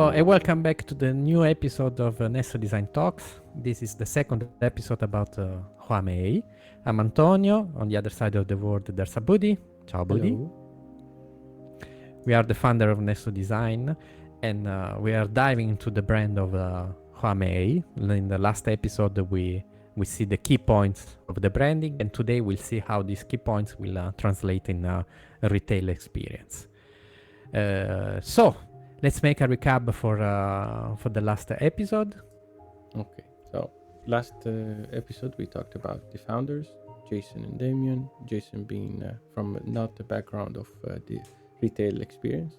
Hello and welcome back to the new episode of nesso.design.TALKS. This is the second episode about Harmay. I'm Antonio. On the other side of the world, there's Abudi. Ciao, Abudi. Hello. We are the founder of Nesso Design, and we are diving into the brand of Harmay. In the last episode, we see the key points of the branding, and today we'll see how these key points will translate in a retail experience. So let's make a recap for the last episode. Okay, so last episode we talked about the founders, Jason and Damien. Jason being from not the background of the retail experience,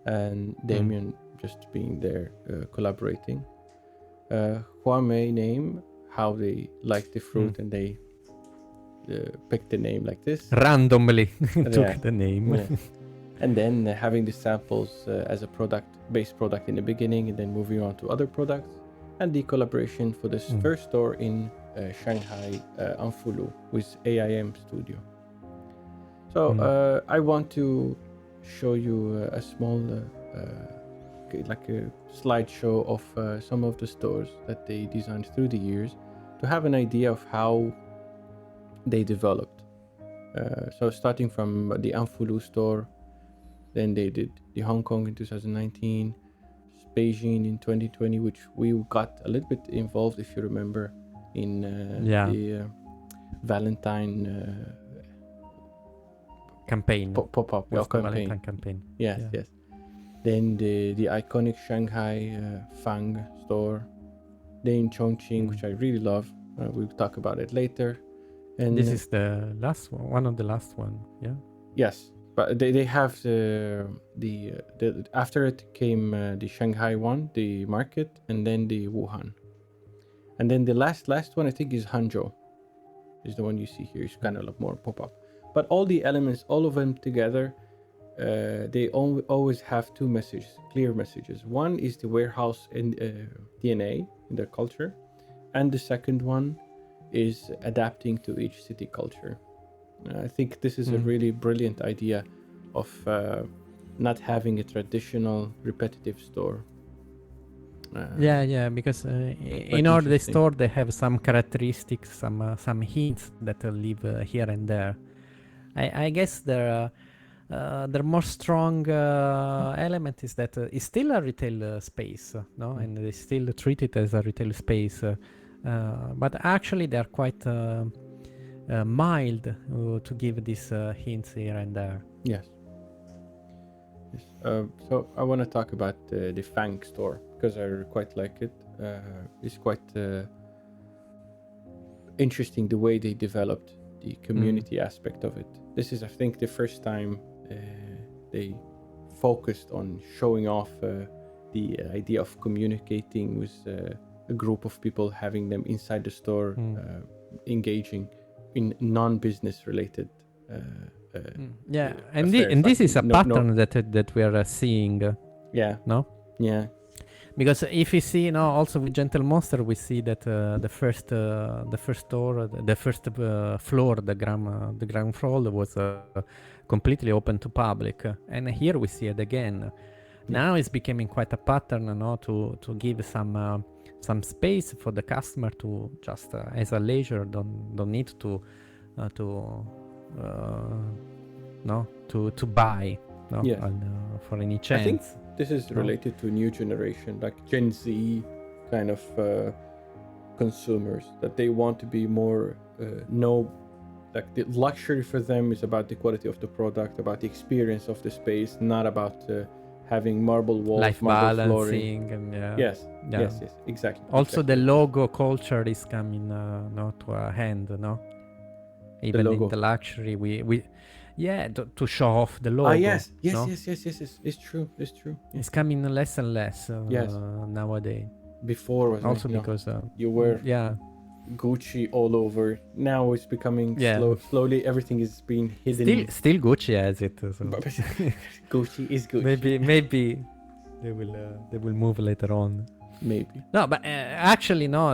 and Damien just being there collaborating. Harmay name, how they like the fruit and they picked the name like this. Randomly took the name. Yeah. And then having the samples as a base product in the beginning, and then moving on to other products, and the collaboration for this first store in Shanghai, Anfulu, with AIM Studio. So I want to show you a small, like a slideshow of some of the stores that they designed through the years, to have an idea of how they developed. So starting from the Anfulu store. Then they did the Hong Kong in 2019, Beijing in 2020, which we got a little bit involved, if you remember, in the Valentine campaign. Pop-up campaign. Valentine campaign. Yes. Then the iconic Shanghai Fang store. Then Chongqing, which I really love. We'll talk about it later. And this is the last one of the last one. Yeah. Yes. But they have the after it came the Shanghai one, the market, and then the Wuhan, and then the last one I think is Hangzhou, is the one you see here. It's kind of like more pop up, but all the elements, all of them together, they always have two clear messages. One is the warehouse and DNA in their culture, and the second one is adapting to each city culture. I think this is a really brilliant idea of not having a traditional repetitive store. Because in all the store they have some characteristics, some hints that live here and there. I guess the more strong element is that it's still a retail space, no, and they still treat it as a retail space, but actually they are quite mild to give these hints here and there. Yes. So I want to talk about the Fang store because I quite like it. It's quite interesting the way they developed the community aspect of it. This is, I think, the first time they focused on showing off the idea of communicating with a group of people, having them inside the store, engaging in non-business related and this is a pattern that we are seeing. Because if you see now also with Gentle Monster, we see that the first store, the first floor, the ground floor was completely open to public, and here we see it again. Now it's becoming quite a pattern, to give some space for the customer to just as a leisure, don't need to buy for any chance. I think this is related to new generation, like Gen Z kind of consumers, that they want to be more like the luxury for them is about the quality of the product, about the experience of the space, not about having marble walls, life marble balancing, flooring. and Yes, exactly. Also, the logo culture is coming to a hand, even in the luxury, we to show off the logo. Yes. It's true. It's coming less and less nowadays. Before was also because you were Gucci all over. Now it's becoming slowly. Everything is being hidden. Still Gucci has it. So. Gucci is Gucci. Maybe they will move later on. Maybe. No, but actually, no.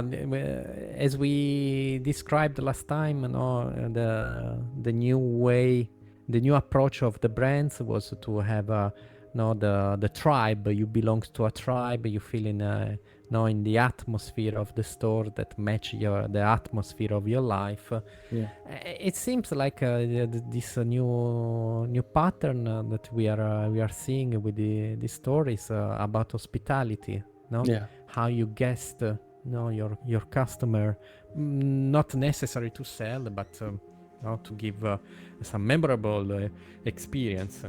As we described last time, the new way, the new approach of the brands was to have no, the tribe. You belong to a tribe. You feel in the atmosphere of the store that match the atmosphere of your life. It seems like this new pattern that we are seeing with the stories about hospitality. No, how you guest no your customer, not necessary to sell, but to give some memorable experience.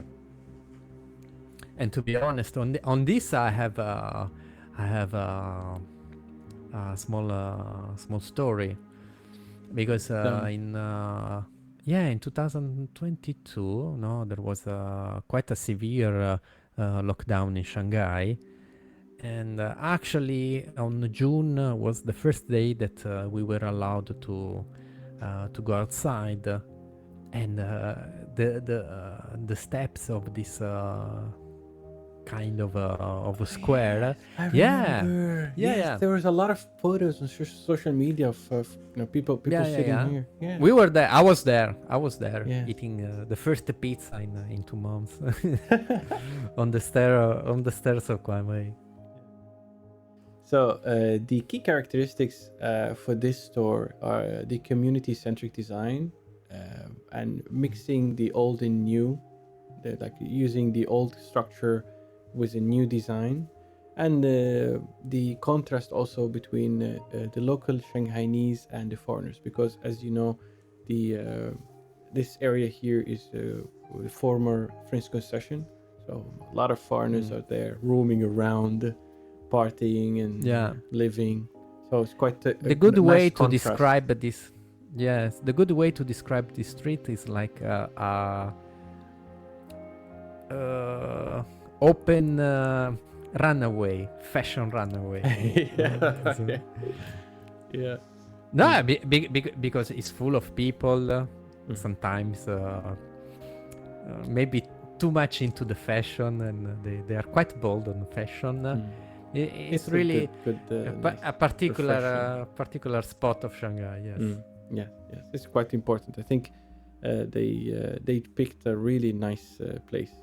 And to be honest, on this I have a small story, because in 2022, no, there was quite a severe lockdown in Shanghai, and actually on June was the first day that we were allowed to go outside, and the steps of this kind of a square. I Yeah. remember. Yeah, Yes, yeah. there was a lot of photos on social media of people sitting here. Yeah. We were there. I was there Yeah. eating the first pizza in 2 months on the stairs of Harmay. So the key characteristics for this store are the community-centric design and mixing the old and new, like using the old structure with a new design, and the contrast also between the local Shanghainese and the foreigners, because as you know, this area here is the former French concession, so a lot of foreigners are there roaming around, partying and living. So it's quite the good way nice to contrast. describe this. Yes, the good way to describe this street is like open runaway, fashion runaway. Yeah. No, because it's full of people. Sometimes maybe too much into the fashion, and they are quite bold on fashion. It's really a particular spot of Shanghai. Yes. Yes, it's quite important. I think they picked a really nice place.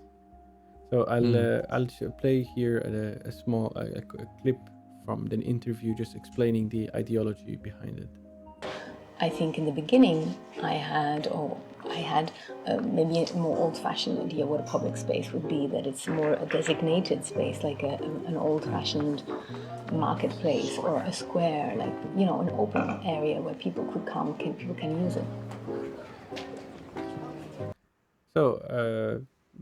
So I'll play here a small a clip from an interview just explaining the ideology behind it. I think in the beginning I had maybe a more old-fashioned idea what a public space would be, that it's more a designated space, like an old-fashioned marketplace or a square, like, you know, an open area where people could come, people can use it. So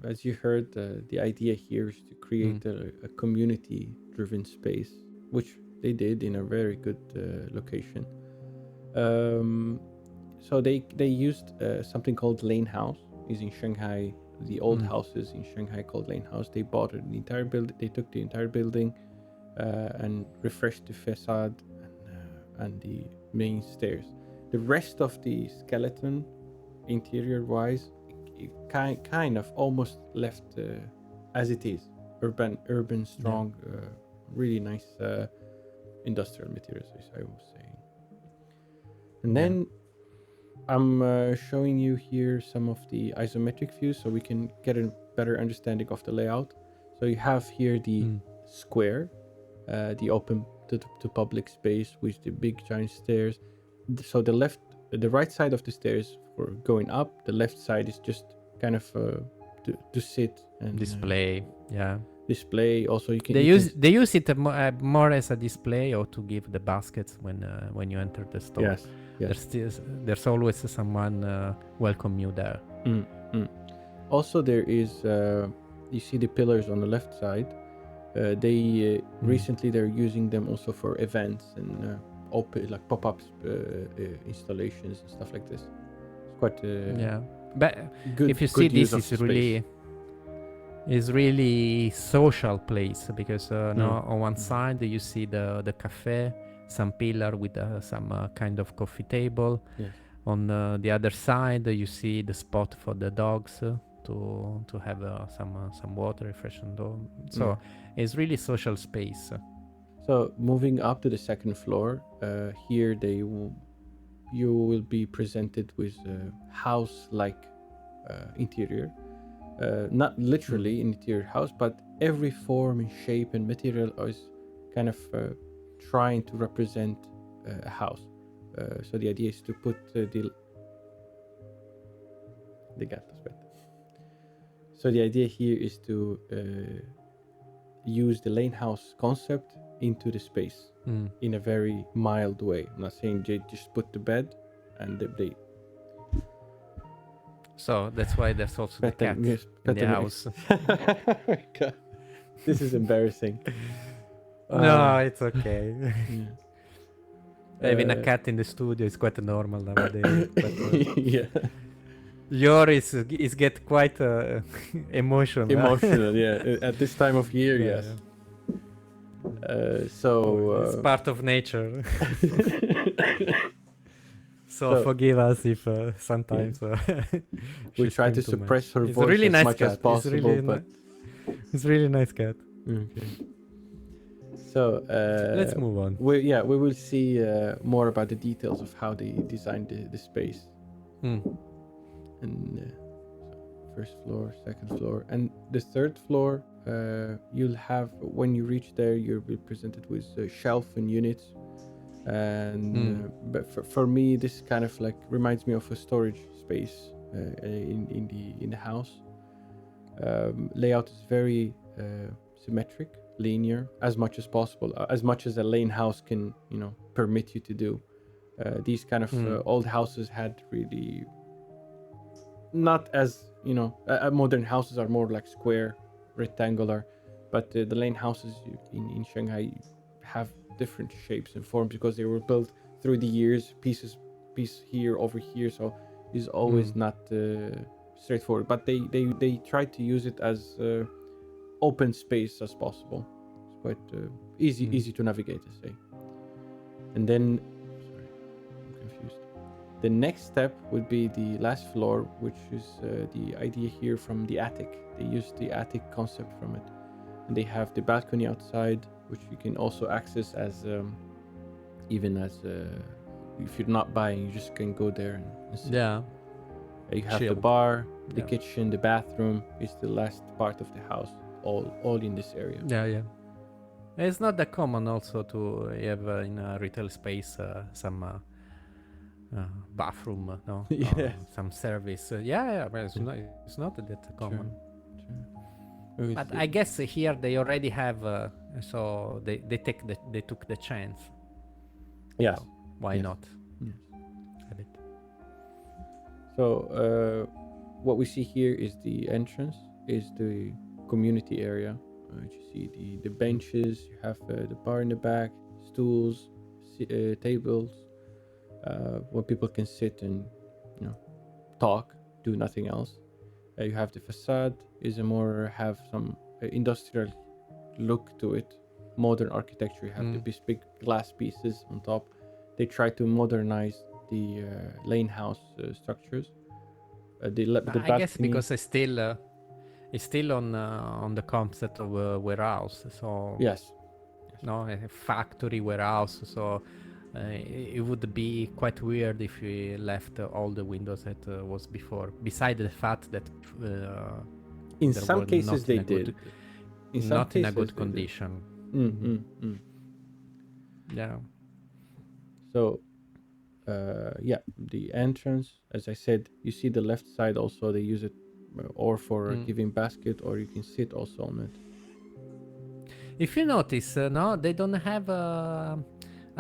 as you heard, the idea here is to create a community-driven space, which they did in a very good location. So they used something called lane house. Is in Shanghai, the old houses in Shanghai called lane house. They bought the entire building. They took the entire building and refreshed the facade and the main stairs. The rest of the skeleton, interior-wise, kind of almost left as it is. Urban, strong, really nice industrial materials, as I was saying. And then I'm showing you here some of the isometric views so we can get a better understanding of the layout. So you have here the square, the open to public space with the big giant stairs. So the right side of the stairs for going up, the left side is just kind of to sit and display. Display. Also, you can they use it more as a display, or to give the baskets when you enter the store. Yes. There's always someone welcome you there. Also, there is you see the pillars on the left side. They recently they're using them also for events and open, like pop-ups, installations and stuff like this. It's quite but good, if you see, this is really social place, because on one side you see the cafe, some pillar with some kind of coffee table. On the other side you see the spot for the dogs to have some water, refreshing dog. So it's really social space. So moving up to the second floor, here you will be presented with a house-like interior. not literally an interior house, but every form and shape and material is kind of trying to represent a house. So the idea is to put the gatto, aspetta. So the idea here is to use the lane house concept into the space in a very mild way. I'm not saying just put the bed and they So that's why there's also the cat in the house. Oh my God. This is embarrassing. No, it's okay. Yeah. Having a cat in the studio is quite normal nowadays. But, Yeah. yours is get quite emotional. Emotional, yeah. At this time of year, Yeah. yes. It's part of nature. So forgive us if sometimes we try to suppress her voice really as nice much cat. as possible, but it's really nice cat. okay. So Let's move on. We will see more about the details of how they designed the space. And first floor, second floor, and the third floor. You'll have, when you reach there, you'll be presented with shelf and units. And but for me, this kind of like reminds me of a storage space in the house. Layout is very symmetric, linear, as much as possible, as much as a lane house can permit you to do. These kind of old houses had really not as modern houses are more like square, rectangular, but the lane houses in Shanghai have different shapes and forms because they were built through the years, piece here over here, so it's always not straightforward, but they try to use it as open space as possible. It's quite easy to navigate, I say. And then sorry, I'm confused. The next step would be the last floor, which is the idea here from the attic. They use the attic concept from it, and they have the balcony outside, which you can also access as even as if you're not buying, you just can go there and sit. Yeah. You have the bar, the kitchen, the bathroom is the last part of the house, all in this area. Yeah. It's not that common also to have in a retail space some bathroom, no? Yeah. Some service. But it's not that common. Sure. But I guess here they already have, so they took the chance. Yes. So why not? Yes. Have it. So what we see here is the entrance, is the community area. You see the benches, you have the bar in the back, stools, tables, where people can sit and talk, do nothing else. You have the facade, is a more have some industrial look to it, modern architecture. You have these big glass pieces on top. They try to modernize the lane house structures. I guess because it's still on the concept of a warehouse. So yes. No, a factory warehouse. So it would be quite weird if we left all the windows that was before. Besides the fact that in some cases they did, not in a good condition. Yeah. So the entrance, as I said, you see the left side also. They use it or for giving basket, or you can sit also on it. If you notice, no, they don't have a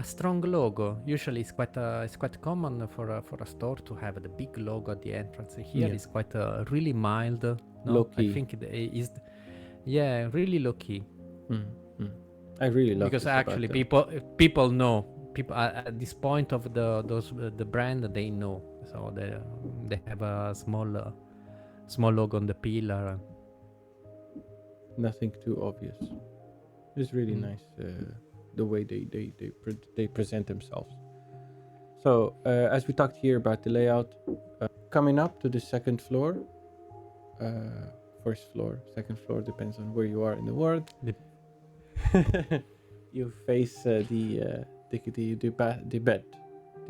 strong logo. Usually, it's quite common for a store to have the big logo at the entrance. Here, it's quite really mild. No? Low key. I think it is, really low key. I really love because this actually people know. People at this point of the brand, they know, so they have a small logo on the pillar. Nothing too obvious. It's really nice the way they present themselves. So as we talked here about the layout, coming up to the second floor, first floor, second floor, depends on where you are in the world. You face the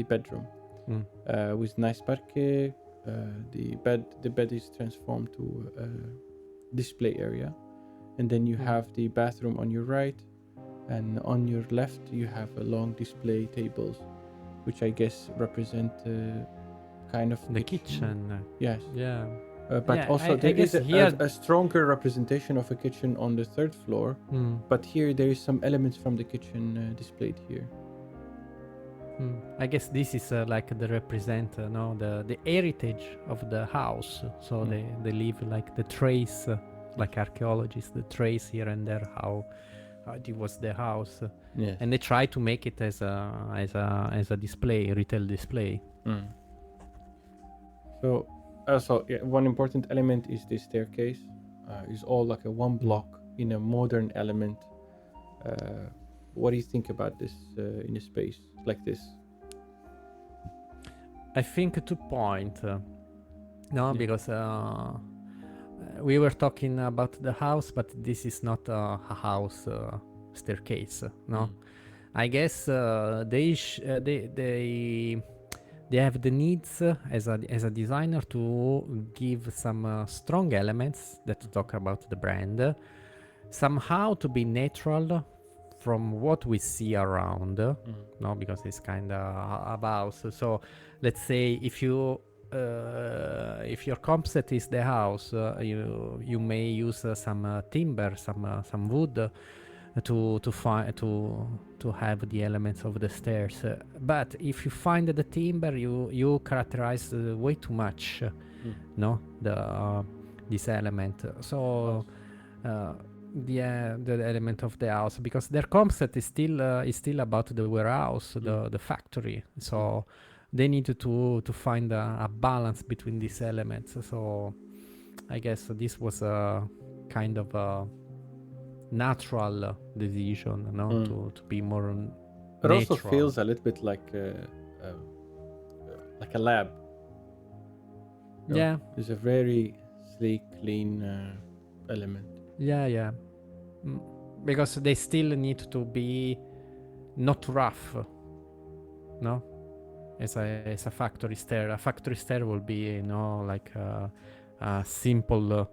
bedroom with nice parquet, The bed is transformed to a display area, and then you have the bathroom on your right, and on your left you have a long display tables, which I guess represent kind of The kitchen. Yes. Yeah. But Yeah, also I there guess is here. a stronger representation of a kitchen on the third floor, but here there is some elements from the kitchen displayed here. I guess this is like the represent no the heritage of the house. So they leave like the trace, like archaeologists, the trace here and there how it was the house. Yes. And they try to make it as a display, retail display. So also one important element is this staircase. Is all like a one block in a modern element. What do you think about this in a space like this? I think 2 point. Because we were talking about the house, but this is not a house staircase. I guess they have the needs as a designer to give some strong elements that talk about the brand, somehow to be natural from what we see around, because it's kind of a house. So let's say if your concept is the house, you may use some timber, some wood to have the elements of the stairs. But if you find the timber, you characterize way too much, this element. So the element of the house, because their concept is still about the warehouse, the factory. So they need to find a balance between these elements. So I guess this was a kind of a natural decision, to be more It natural. also feels a little bit like a lab. Yeah, it's a very sleek, clean element. Yeah. Because they still need to be not rough, no? As a factory stair. A factory stair will be, like a simple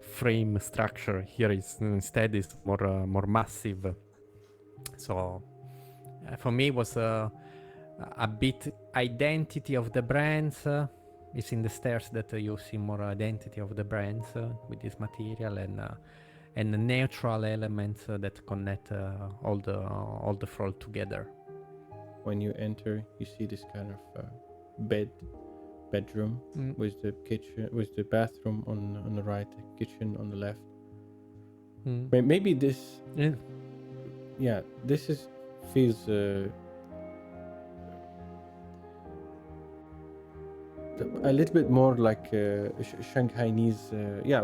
frame structure. Here is instead is more massive. So for me it was a bit identity of the brands. It's in the stairs that you see more identity of the brands with this material and the natural elements that connect all the floor together. When you enter, you see this kind of bedroom with the kitchen, with the bathroom on the right, the kitchen on the left. Maybe this, this feels a little bit more like Shanghainese.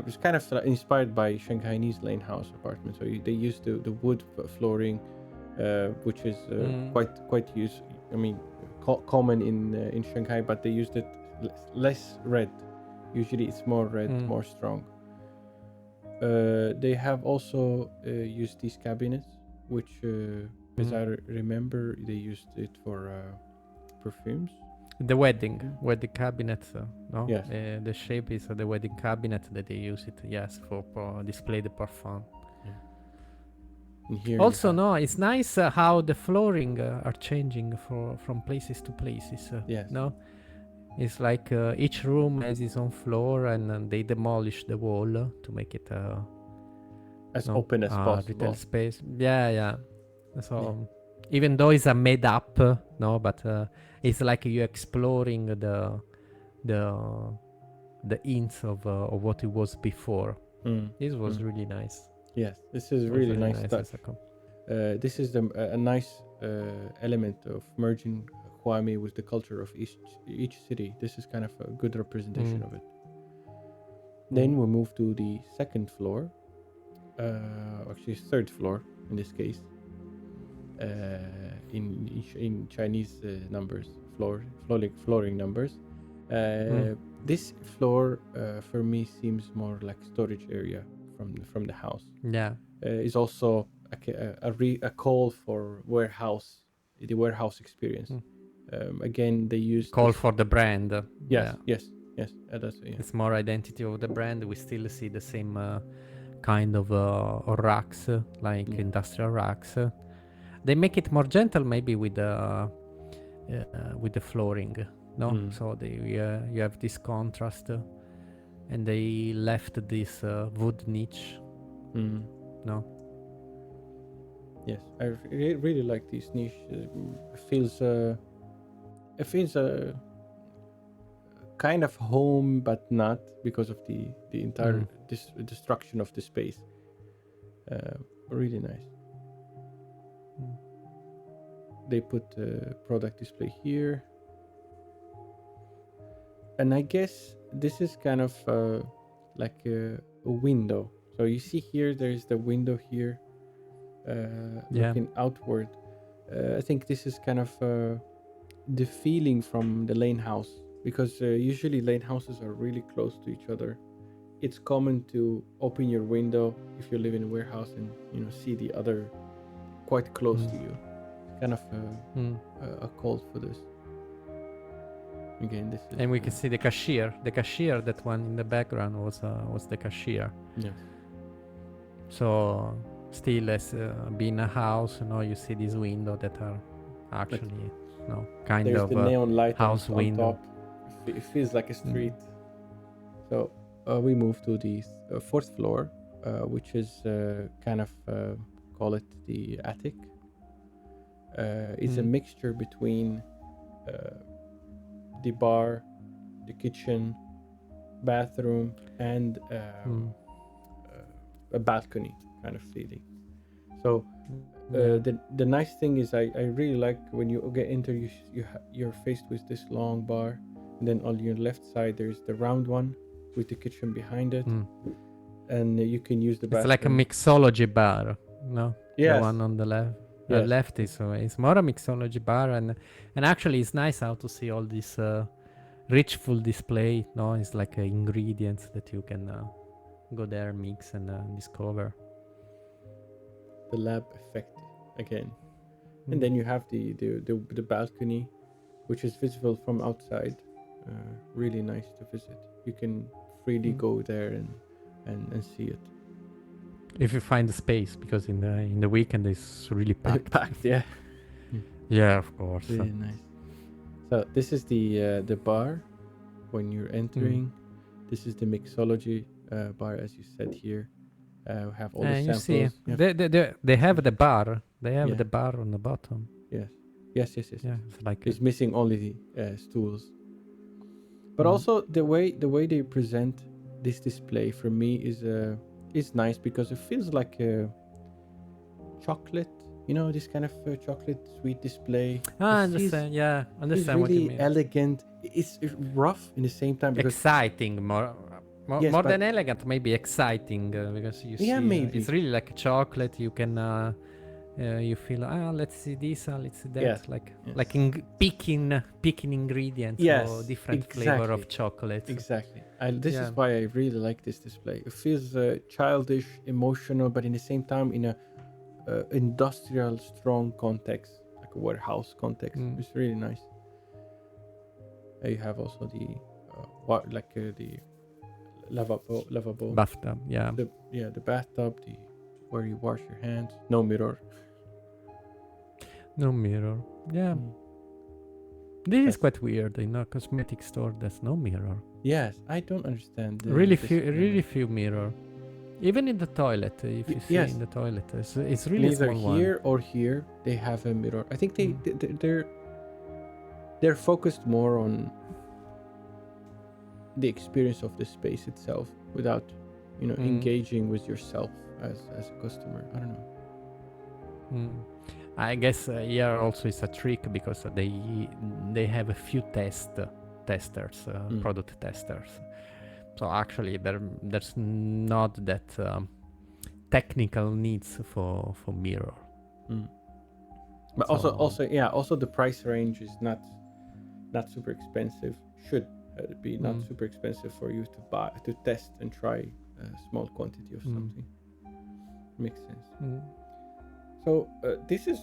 It's kind of inspired by Shanghainese lane house apartments. So they use the wood flooring, which is quite used. I mean, common in Shanghai, but they used it less red. Usually, it's more red, more strong. They have also used these cabinets, which, as I remember, they used it for perfumes. The wedding cabinet, no? Yes. The shape is the wedding cabinet that they use it, yes, for display the parfum. Here also, it's nice how the flooring are changing from places to places. Yes. No, it's like each room has its own floor, and they demolish the wall to make it as open as possible. Retail space. Yeah. So even though it's a made up, but it's like you're exploring the hints of what it was before. This was really nice. Yes, this is really nice touch. This is a nice element of merging Harmay with the culture of each city. This is kind of a good representation of it. Then we move to the second floor, actually third floor in this case. In Chinese numbers, flooring numbers. This floor for me seems more like storage area from the house. Yeah, is also a call for the warehouse experience. Again, they use call for the brand. Yes. Yes, that's yeah. It's more identity of the brand. We still see the same kind of racks, like industrial racks. They make it more gentle, maybe with the flooring, no? So you have this contrast, and they left this wood niche, no? Yes, I really like these niche. It feels kind of home, but not, because of the entire destruction of the space. Really nice. They put product display here, and I guess this is kind of like a window. So you see here, there's the window here, looking outward. I think this is kind of the feeling from the lane house, because usually lane houses are really close to each other. It's common to open your window if you live in a warehouse and see the other quite close to you. It's kind of a call for this. Again, this is, and we can see the cashier. The cashier, that one in the background was the cashier. Yes. So still, as being a house, you see these windows that are actually kind there's of the neon light house on window. top. It feels like a street. So we move to the fourth floor, which is kind of call it the attic. It's a mixture between the bar, the kitchen, bathroom, and a balcony kind of feeling. So the nice thing is I really like when you get into, you're faced with this long bar, and then on your left side there's the round one with the kitchen behind it, and you can use the bathroom. It's like a mixology bar, no? Yes. The one on the left. Left is it's more a mixology bar, and actually it's nice how to see all this rich full display. No, it's like ingredients that you can go there, mix, and discover. The lab effect again, and then you have the balcony, which is visible from outside. Really nice to visit. You can freely go there and see it. If you find the space, because in the weekend it's really packed. Yeah. Yeah, of course. Really nice. So this is the bar when you're entering. This is the mixology bar, as you said here. We have all the samples. You see, they have the bar. They have the bar on the bottom. Yes. Yeah, it's like it's missing only the stools. But also the way they present this display for me is nice, because it feels like a chocolate. This kind of chocolate sweet display. I understand. Understand what you mean. Really Elegant. It's rough in the same time. Exciting, more than elegant, maybe exciting, because you see, maybe it's really like chocolate. You can, you feel, let's see this, let's see that, picking ingredients or different flavor of chocolate. Exactly. This is why I really like this display. It feels childish, emotional, but in the same time in a industrial, strong context, like a warehouse context. It's really nice. You have also the the lavabo, bathtub. The bathtub, where you wash your hands. No mirror. This is quite weird. In a cosmetic store, there's no mirror. Yes, I don't understand. Really few mirror. Even in the toilet, if you see in the toilet, it's really neither small here one. or here they have a mirror. I think they're focused more on the experience of the space itself, without engaging with yourself as a customer. I don't know. I guess here also it's a trick, because they have a few testers, product testers. So actually there's not that technical needs for mirror. But also the price range is not super expensive. Should be not super expensive for you to test and try a small quantity of something. Makes sense. So this is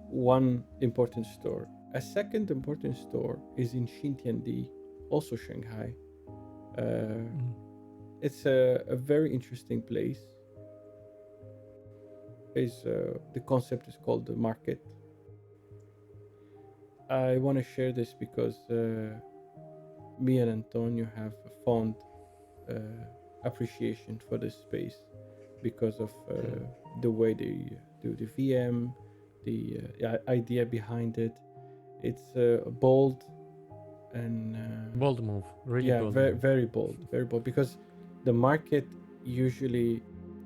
one important store. A second important store is in Xintiandi, also Shanghai, It's a very interesting place. The concept is called the market. I want to share this because me and Antonio have a fond appreciation for this space because of the way they do the VM, the idea behind it. It's bold and Bold move, really bold very move. very bold because the market usually,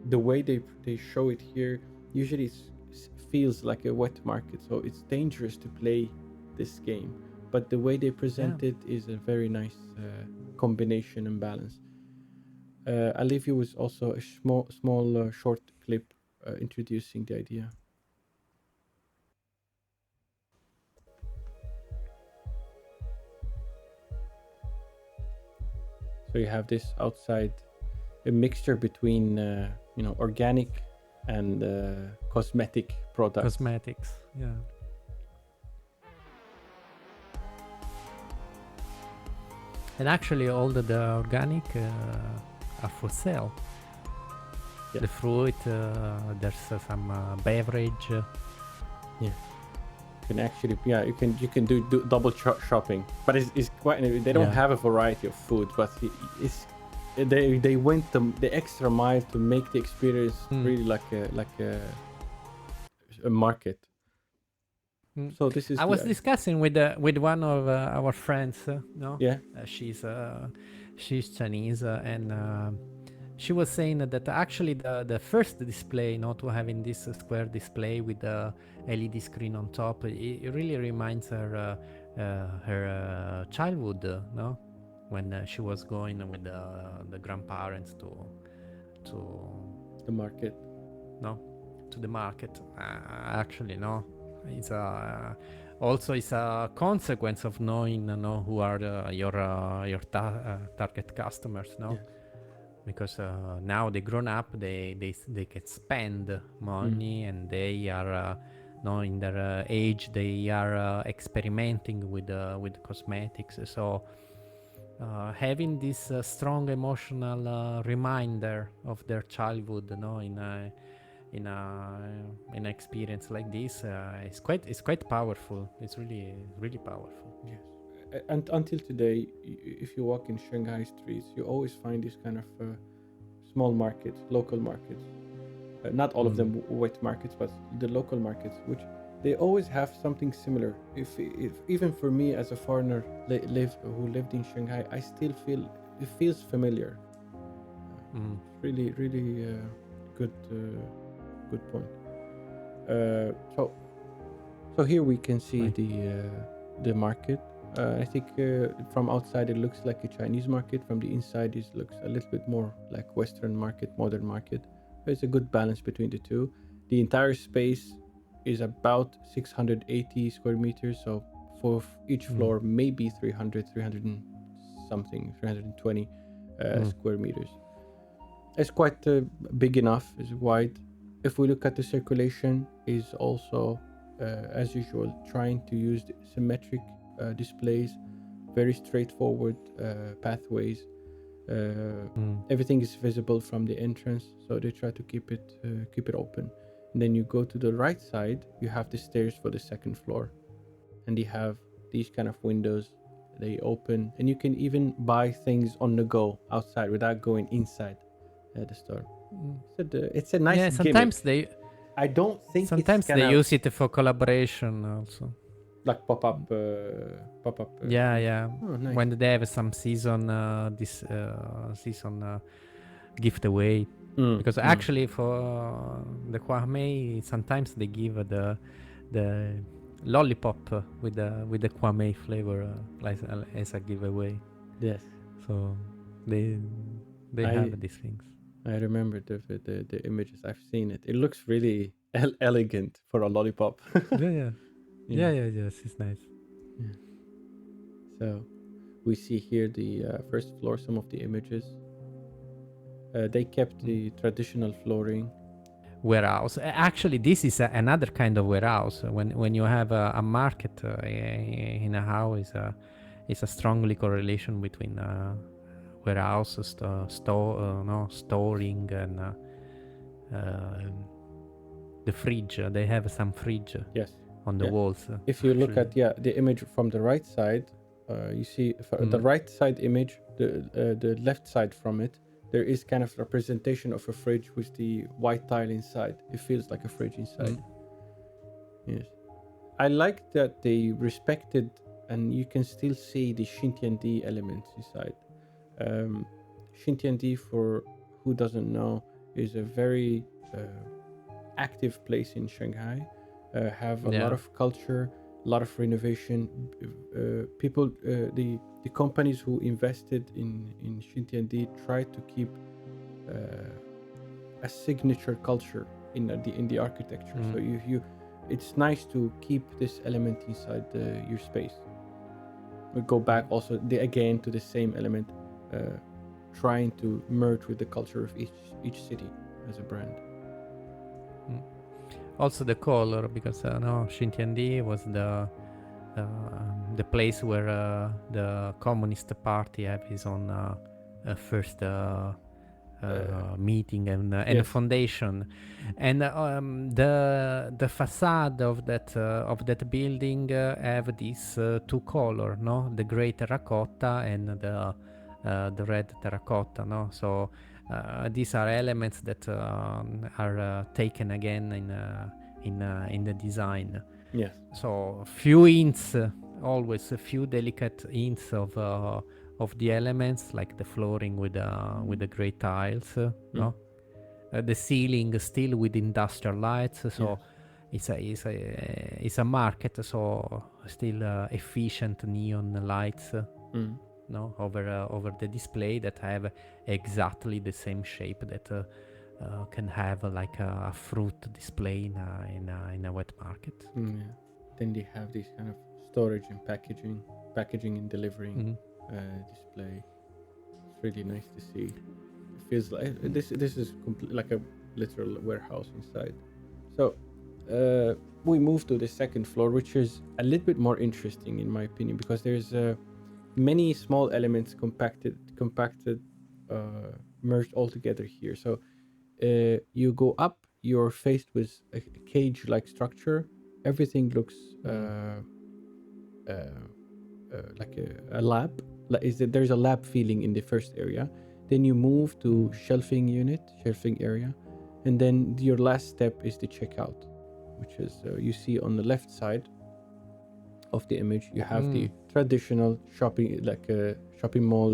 the way they show it here, usually feels like a wet market, so it's dangerous to play this game, but the way they present it is a very nice combination and balance. I'll leave you with also a small short clip introducing the idea. So you have this outside, a mixture between organic and cosmetic products. Cosmetics, yeah. And actually, all the organic are for sale. Yeah. The fruit, there's some beverage. Yeah, you can actually, you can do double shopping, but it's quite. They don't have a variety of food, but they went the extra mile to make the experience really like a market. So this is. I was discussing with one of our friends. No. Yeah. She's Chinese, and she was saying that actually the first display, not having this square display with the LED screen on top, it really reminds her her childhood. No, when she was going with the grandparents to the market. No, to the market. Actually, no. It's also it's a consequence of knowing who are your target customers, no? Yeah. Because now they grown up, they can spend money, and they are in their age they are experimenting with cosmetics. So having this strong emotional reminder of their childhood, in an experience like this, it's quite powerful. It's really powerful. Yes, and until today, if you walk in Shanghai streets, you always find these kind of small markets, local markets. Not all of them wet markets, but the local markets, which they always have something similar. If even for me as a foreigner who lived in Shanghai, I still feel it feels familiar. Really good point. So here we can see the market. I think from outside it looks like a Chinese market. From the inside it looks a little bit more like Western market, modern market. There's a good balance between the two. The entire space is about 680 square meters. So for each floor, maybe 300 and something, 320 square meters. It's quite big enough, it's wide. If we look at the circulation, is also, as usual, trying to use symmetric displays, very straightforward pathways. Everything is visible from the entrance, so they try to keep it open. And then you go to the right side, you have the stairs for the second floor, and they have these kind of windows. They open, and you can even buy things on the go outside without going inside the store. It's a nice gimmick. Sometimes I don't think sometimes they use it for collaboration also, like pop-up. Yeah. Oh, nice. When they have some season giveaway, because actually for the Harmay sometimes they give the lollipop with the Harmay flavor as a giveaway. Yes. So they have these things. I remember the images. I've seen it. It looks really elegant for a lollipop. Yes, it's nice. Yeah. So we see here the first floor, some of the images. They kept the traditional flooring. Warehouse. Actually, this is another kind of warehouse. When you have a market in a house, it's a strongly correlation between warehouse, storing, and the fridge. They have some fridge Yes. on the walls. If you look actually. at the image from the right side, you see the right side image, the left side from it, there is kind of representation of a fridge with the white tile inside. It feels like a fridge inside. Yes. I like that they respected, and you can still see the Xintiandi elements inside. Xintiandi, for who doesn't know, is a very active place in Shanghai. Have a lot of culture, a lot of renovation. People, the companies who invested in Xintiandi try to keep a signature culture in the architecture. So it's nice to keep this element inside your space. We go back also again to the same element, trying to merge with the culture of each city as a brand. Also the color, because no, Xintiandi was the place where the Communist Party have his own first meeting and foundation, and the facade of that building have these two color, no, the gray terracotta and the red terracotta, no. So these are elements that are taken again in the design. Yes. So few hints, always a few delicate hints of the elements, like the flooring with the gray tiles, no, the ceiling still with industrial lights. So it's a market. So still efficient neon lights, no, over the display that have exactly the same shape that can have like a fruit display in a wet market. Then they have this kind of storage and packaging and delivering display. It's really nice to see. It feels like this is like a literal warehouse inside. So we move to the second floor, which is a little bit more interesting in my opinion, because there's many small elements compacted, merged all together here. So you go up, you're faced with a cage-like structure. Everything looks like a lab. There's a lab feeling in the first area. Then you move to shelving area, and then your last step is the checkout, which is you see on the left side of the image. You have the traditional shopping, like a shopping mall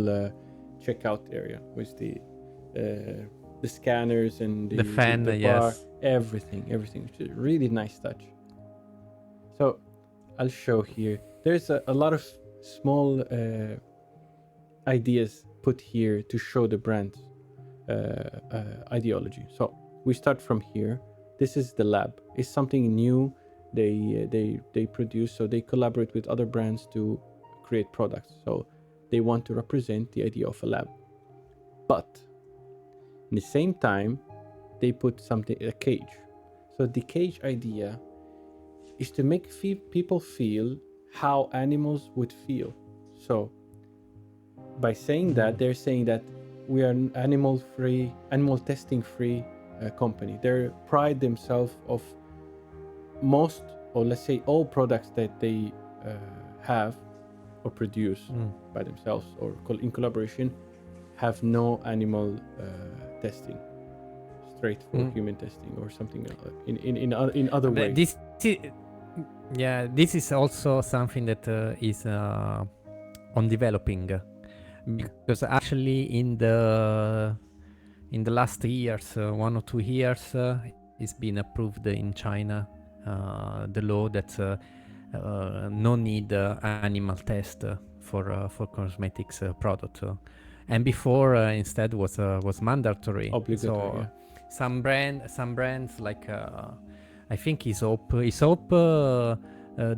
checkout area with the scanners and the fan, the bar, everything, which is a really nice touch. So I'll show here. There's a lot of small ideas put here to show the brand's ideology. So we start from here. This is the lab. It's something new they produce. So they collaborate with other brands to create products. So they want to represent the idea of a lab. But in the same time, they put a cage. So the cage idea is to make people feel how animals would feel. So by saying that, they're saying that we are an animal testing free company. They pride themselves of most, or let's say all products that they have or produce by themselves or in collaboration have no animal testing, straight for human testing or something in other ways. This is also something that is on developing, because actually in the last years, 1 or 2 years, it's been approved in China, the law that no need animal test for cosmetics product, and before instead was mandatory. Obligatory. Some brands like I think Aesop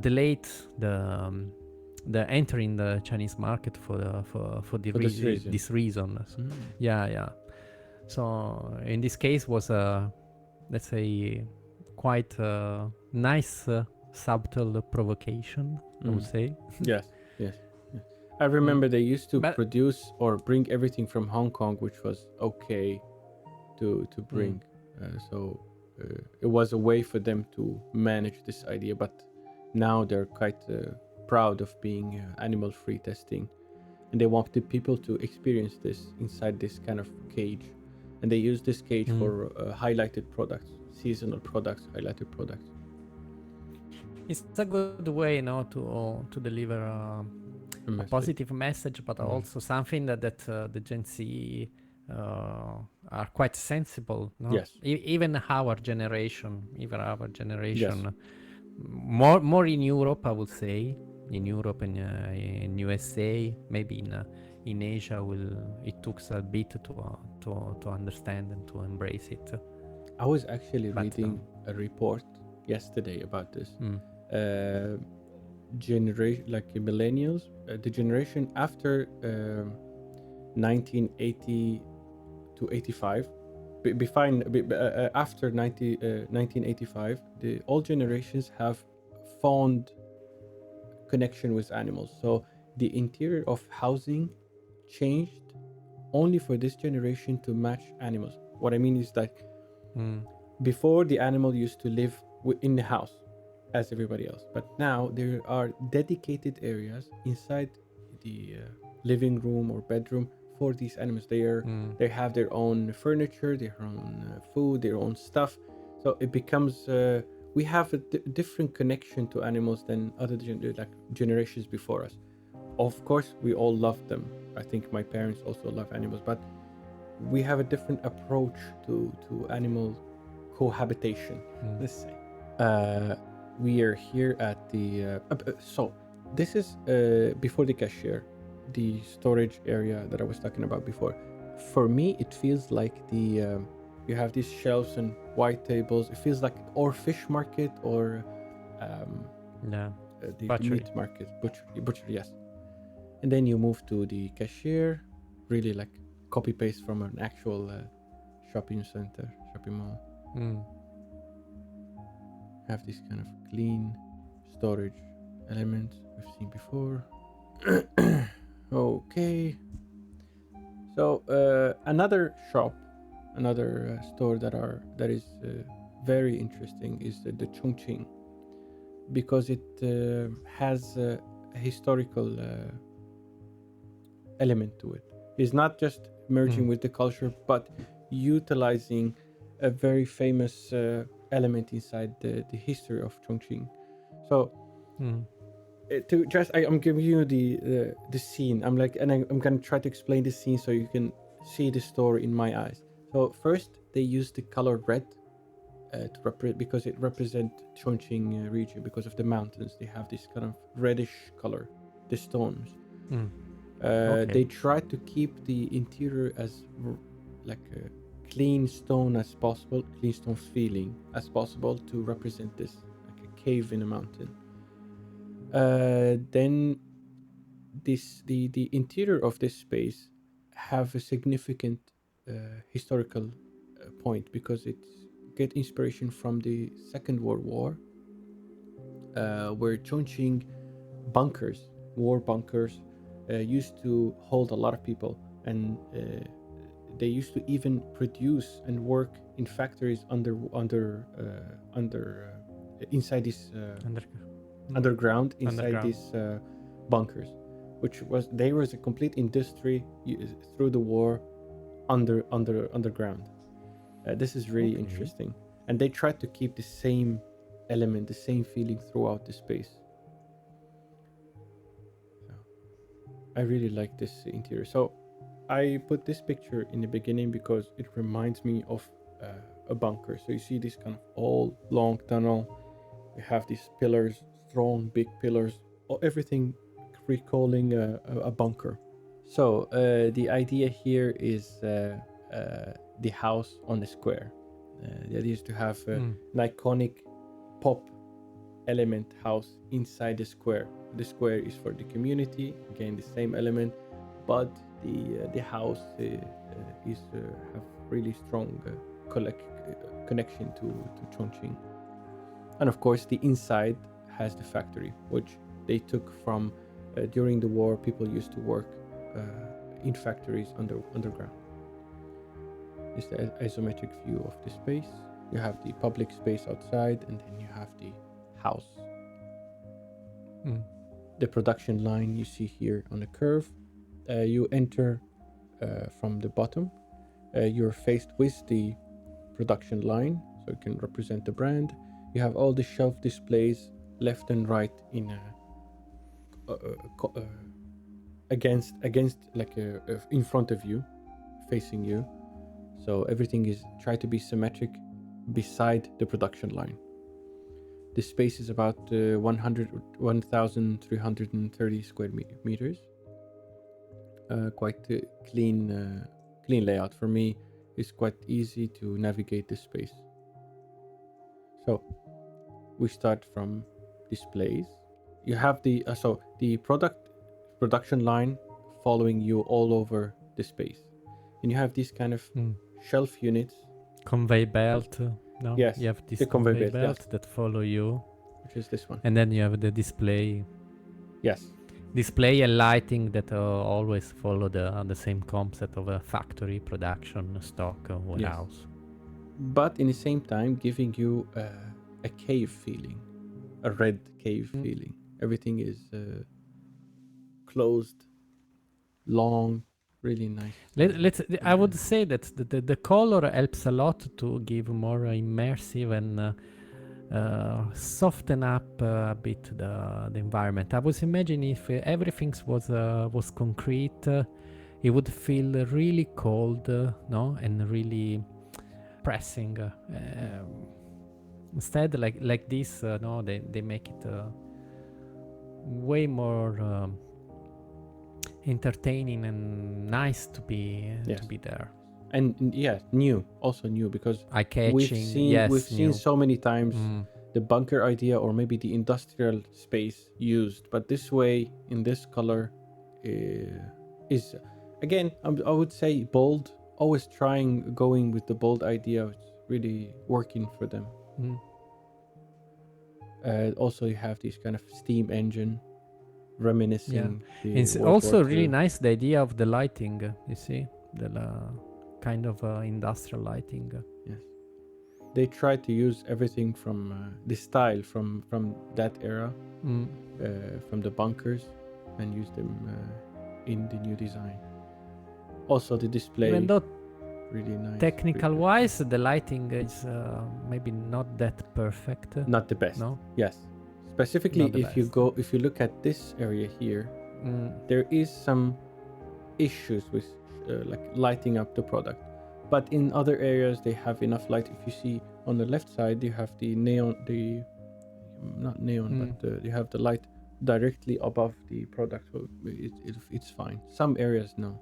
delayed the entering the Chinese market for this reason. So, so in this case was let's say quite nice subtle provocation, I would say. Yes. I remember they used to But produce or bring everything from Hong Kong, which was okay to bring. It was a way for them to manage this idea, but now they're quite proud of being animal-free testing, and they want the people to experience this inside this kind of cage, and they use this cage for highlighted products, seasonal products, highlighted products. it's a good way, to deliver a positive message, but also something that the Gen Z are quite sensible. No? Yes. Even our generation, Yes. more in Europe, I would say, in Europe and in USA, maybe in Asia, it took a bit to understand and to embrace it. I was actually reading a report yesterday about this. Generation like millennials, the generation after 1980 to 85, after 1985, the all generations have fond connection with animals. So the interior of housing changed only for this generation to match animals. What I mean is that before, the animal used to live in the house as everybody else, but now there are dedicated areas inside the living room or bedroom for these animals. They have their own furniture, their own food, their own stuff. So it becomes we have a different connection to animals than other generations before us. Of course, we all love them. I think my parents also love animals, but we have a different approach to animal cohabitation. Let's say. We are here at the so this is before the cashier, the storage area that I was talking about before. For me, it feels like the you have these shelves and white tables. It feels like or fish market or the meat market, butchery, yes. And then you move to the cashier, really like copy paste from an actual shopping center, shopping mall. Have this kind of clean storage elements we've seen before. Okay. So another shop, another store that is very interesting is the Chongqing, because it has a historical element to it. It's not just merging with the culture, but utilizing a very famous element inside the history of Chongqing. So I'm giving you the scene. I'm gonna try to explain the scene so you can see the story in my eyes. So first they use the color red because it represents Chongqing region because of the mountains. They have this kind of reddish color, the stones. They try to keep the interior as like a clean stone as possible, clean stone feeling as possible to represent this like a cave in a mountain. Then the interior of this space have a significant historical point because it get inspiration from the Second World War, where Chongqing bunkers, war bunkers, used to hold a lot of people, and they used to even produce and work in factories inside this underground inside these bunkers, which was a complete industry through the war underground. This is really interesting, and they tried to keep the same element, the same feeling throughout the space. So, I really like this interior. So I put this picture in the beginning because it reminds me of a bunker. So you see this kind of old long tunnel. You have these pillars, strong big pillars, everything recalling a bunker. So the idea here is the house on the square. The idea is to have an iconic pop element house inside the square. The square is for the community, again the same element, but the house is have really strong connection to Chongqing. And of course the inside has the factory, which they took from During the war, people used to work in factories underground. This is the isometric view of the space. You have the public space outside, and then you have the house. The production line you see here on the curve. You enter from the bottom. You're faced with the production line, so you can represent the brand. You have all the shelf displays left and right in against like in front of you, facing you. So everything is try to be symmetric beside the production line. The space is about 1,330 square meters. Quite clean layout. For me, it's quite easy to navigate this space. So we start from displays. You have the production line following you all over the space, and you have these kind of shelf units. Conveyor belt. No? Yes, You have this the conveyor conveyor belt, belt that follow you. Which is this one. And then you have the display. Yes. Display and lighting that always follow the same concept of a factory, production, stock, warehouse. Yes. But in the same time, giving you a cave feeling, a red cave feeling. Everything is closed, long, really nice. I would say that the color helps a lot to give more immersive and soften up a bit the environment. I was imagining if everything was concrete, it would feel really cold, no, and really pressing. Instead, like this, no, they make it way more entertaining and nice to be there. And new because eye-catching. We've seen so many times the bunker idea or maybe the industrial space used, but this way in this color is again I would say bold. Always going with the bold idea. It's really working for them. Also, you have this kind of steam engine reminiscing. It's also really nice the idea of the lighting. You see the kind of industrial lighting. Yes, they try to use everything from the style from that era, from the bunkers, and use them in the new design. Also, the display. Even though really nice. Technical wise, the lighting is maybe not that perfect. Not the best. No. Yes. Specifically, if you look at this area here, there is some issues with like lighting up the product. But in other areas, they have enough light. If you see on the left side, you have the neon, not neon, but you have the light directly above the product. So it's fine. Some areas, no.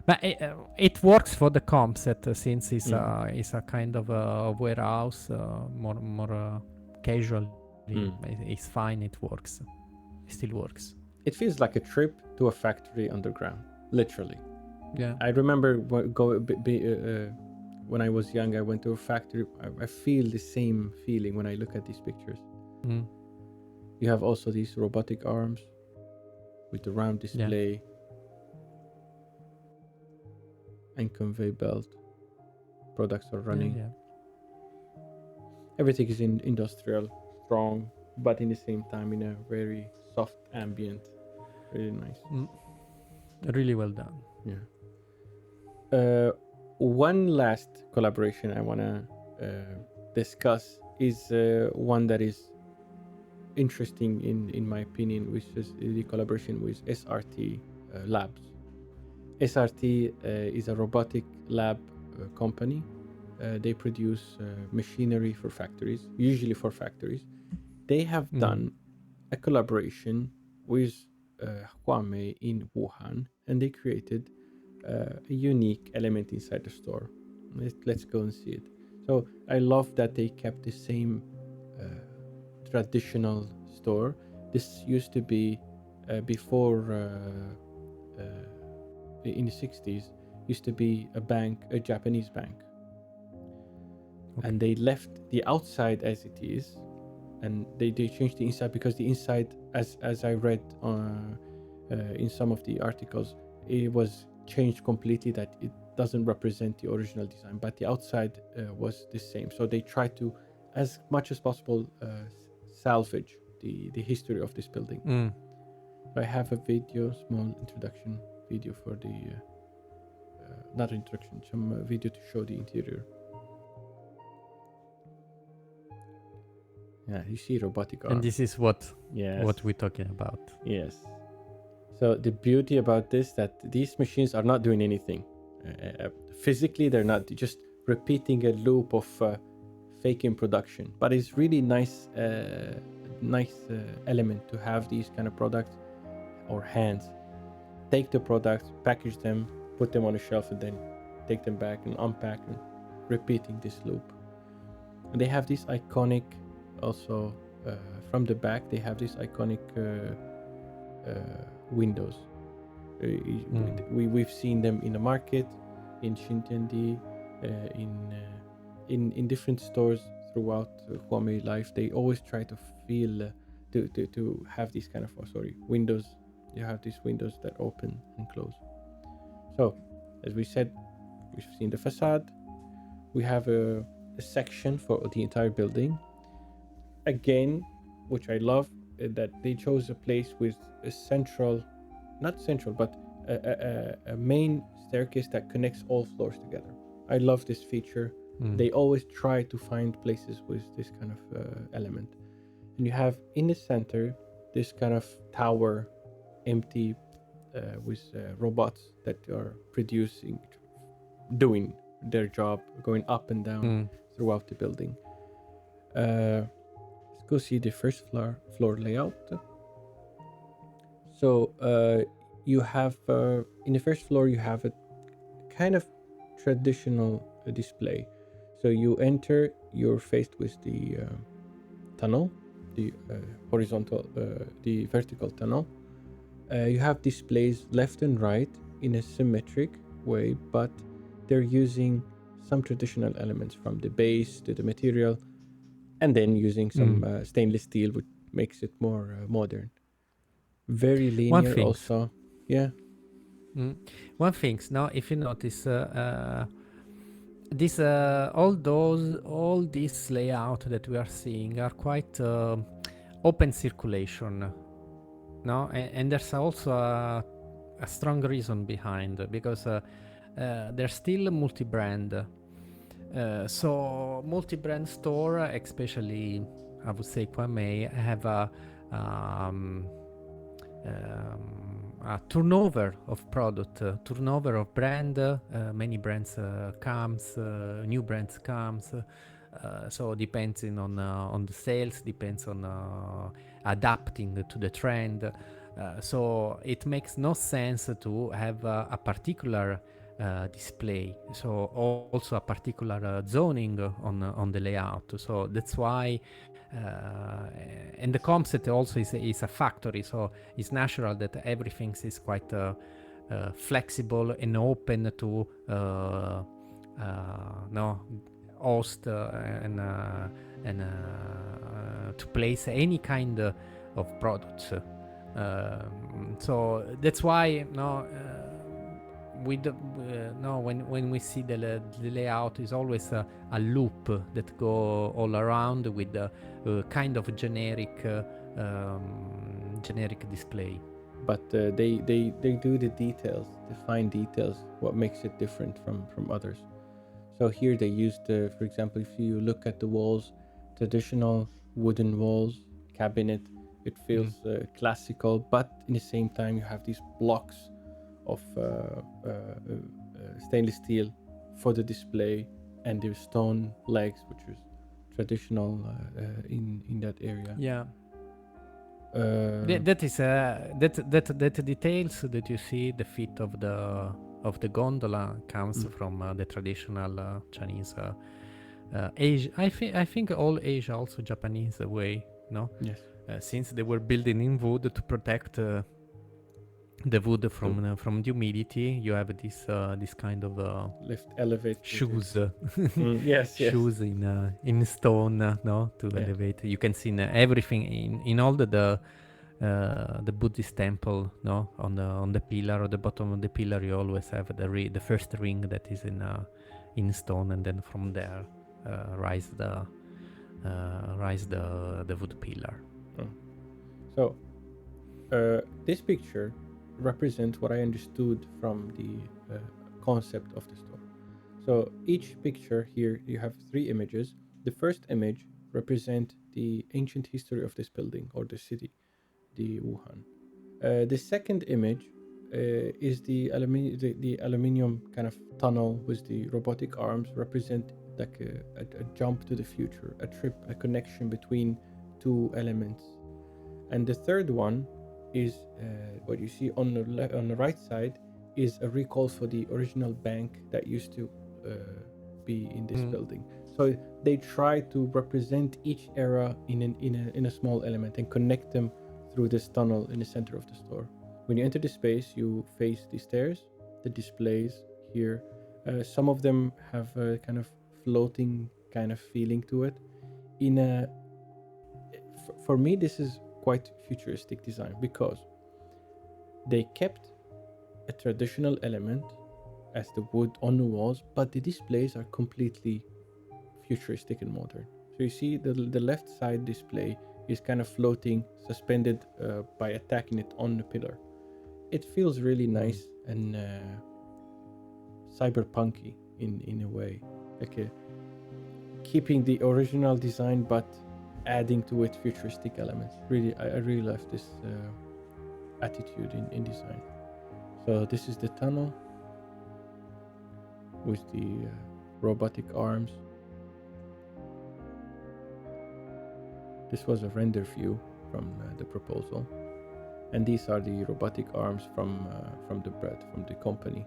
But it works for the concept since it's a kind of a warehouse, more casual. It's fine. It works. It still works. It feels like a trip to a factory underground, literally. Yeah. I remember when I was young, I went to a factory. I feel the same feeling when I look at these pictures. You have also these robotic arms with the round display and conveyor belt. Products are running. Everything is industrial, strong, but in the same time in a very soft ambient. Really nice. Really well done. Yeah. One last collaboration I want to discuss is one that is interesting in my opinion, which is the collaboration with SRT Labs. SRT is a robotic lab company. They produce machinery for factories, usually for factories. They have done a collaboration with Harmay in Wuhan, and they created a unique element inside the store. Let's go and see it. So I love that they kept the same traditional store. This used to be before in the 60s, used to be a bank, a Japanese bank. And they left the outside as it is, and they changed the inside because the inside, as I read in some of the articles, it was changed completely, that it doesn't represent the original design, but the outside was the same. So they tried to, as much as possible, salvage the history of this building. So I have a video, small introduction video for the not introduction, some video to show the interior. Yeah, you see robotic arm. And this is what Yes. we're talking about. Yes. So the beauty about this, that these machines are not doing anything. Physically, they're not just repeating a loop of faking production. But it's really nice element to have these kind of products, or hands take the products, package them, put them on a shelf, and then take them back and unpack, and repeating this loop. And they have this iconic, also from the back, they have this iconic windows. We've seen them in the market, in Shintendi, in different stores throughout Harmay life. They always try to feel to have these kind of windows. You have these windows that open and close. So, as we said, we've seen the facade. We have a section for the entire building. Again, which I love, that they chose a place with a central, not central, but a main staircase that connects all floors together. I love this feature. They always try to find places with this kind of element. And you have in the center this kind of tower, empty, with robots that are producing, doing their job, going up and down throughout the building. Let's go see the first floor layout. So you have in the first floor you have a kind of traditional display. So you enter, you're faced with the tunnel, the horizontal, the vertical tunnel. You have displays left and right in a symmetric way, but they're using some traditional elements from the base to the material, and then using some stainless steel, which makes it more modern. Very linear also. Yeah. One thing, now if you notice, this all this layout that we are seeing are quite open circulation. No, and there's also a strong reason behind, because they're still multi-brand. So multi-brand store, especially I would say Harmay, have a turnover of product, turnover of brand. Many brands comes, new brands comes. So depending on the sales, depends on adapting to the trend. So it makes no sense to have a particular display. So also a particular zoning on the layout. So that's why. And the concept also is a factory, so it's natural that everything is quite flexible and open to host and to place any kind of products. So that's why when we see the layout is always a loop that go all around with a kind of generic display. But they do the details, the fine details, what makes it different from others. So here they used, for example, if you look at the walls, traditional wooden walls, cabinet, it feels classical, but in the same time you have these blocks of stainless steel for the display, and the stone legs, which is traditional in that area. Yeah. That is that details that you see, the feet of the gondola comes from the traditional Chinese Asia. I think all Asia, also Japanese way, no? Yes. Since they were building in wood to protect the wood from the humidity, you have this kind of elevate shoes. Yes. Shoes in stone, no, to elevate. You can see everything in all the the Buddhist temple, no, on the pillar, or the bottom of the pillar, you always have the first ring that is in stone, and then from there rise the wood pillar. So this picture represents what I understood from the concept of the store. So each picture here, you have 3 images. The first image represents the ancient history of this building or the city, the Wuhan. The second image is the aluminium kind of tunnel with the robotic arms, represent like a jump to the future, a trip, a connection between 2 elements. And the third one is what you see on the right side is a recall for the original bank that used to be in this building. So they try to represent each era in a small element and connect them through this tunnel in the center of the store. When you enter the space, you face the stairs, the displays here. Some of them have a kind of floating kind of feeling to it. For me, this is quite futuristic design because they kept a traditional element as the wood on the walls, but the displays are completely futuristic and modern. So you see the left side display is kind of floating, suspended by attacking it on the pillar. It feels really nice and cyberpunky in a way, like keeping the original design but adding to it futuristic elements. Really, I really love this attitude in design. So this is the tunnel with the robotic arms. This was a render view from the proposal, and these are the robotic arms from the company.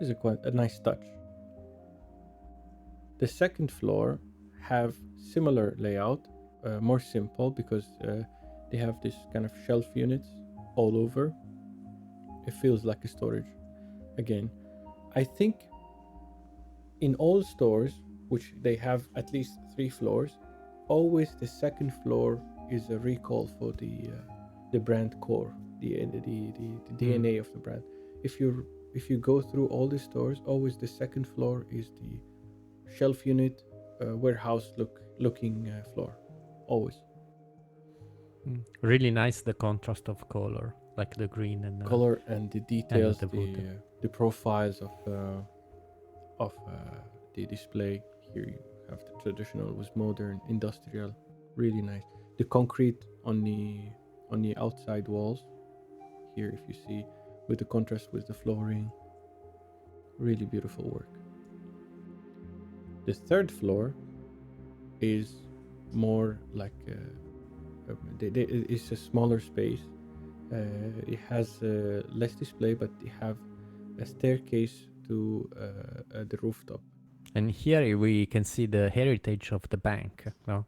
This is quite a nice touch. The second floor have similar layout, more simple because they have this kind of shelf units all over. It feels like a storage. Again, I think in all stores, which they have at least 3 floors, always the second floor is a recall for the brand core, the DNA of the brand. If you go through all the stores, always the second floor is the shelf unit, warehouse looking floor, always. Really nice, the contrast of color, like the green and color and the details, and the profiles of the display. Here you have the traditional with modern, industrial, really nice. The concrete on the outside walls here, if you see, with the contrast with the flooring, really beautiful work. The third floor is more like it's a smaller space. It has less display, but they have a staircase to the rooftop. And here we can see the heritage of the bank, no?